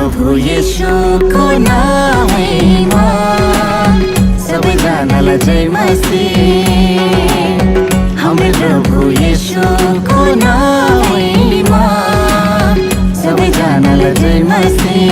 प्रभु येशूको नामैमा सबैजनालाई जय मसीह। हाम्रो प्रभु येशूको नामैमा सबैजनालाई जय मसीह।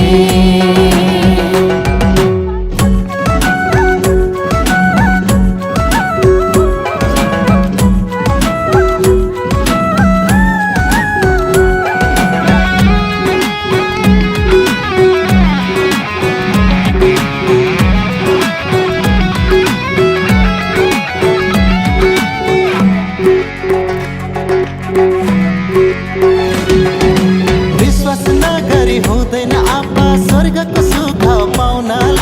विश्वास नगरी हुँदैन आपा स्वर्गको सुख पाउनलाई।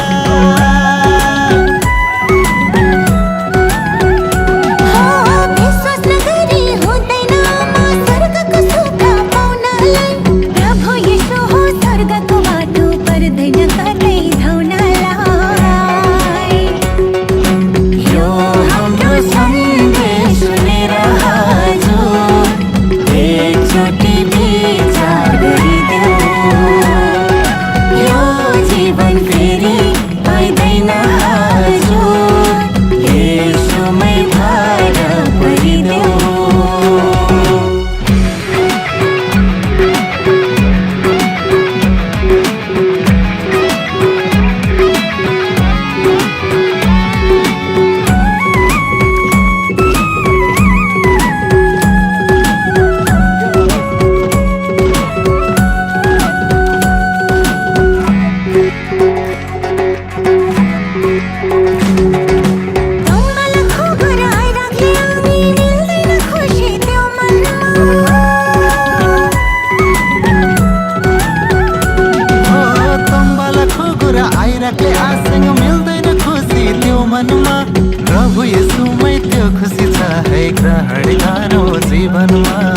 विश्वास नगरी हुँदैन आपा स्वर्गको सुख पाउनलाई। प्रभु येशू हो स्वर्गको बाटो, पर्दैन कतै धाउनलाई। यो हाम्रो सन्देश सुनेर हजुर एकचोटि विचार गरिदेऊ। यो जीवन फेरि पाइँदैन हजुर, येशूमै भर परिदेऊ। आइराख्ले आसँग मिल्दैन खुसी त्यो मनमा। प्रभु येशूमै त्यो खुसी छ है, ग्रहण गरौँ जीवनमा।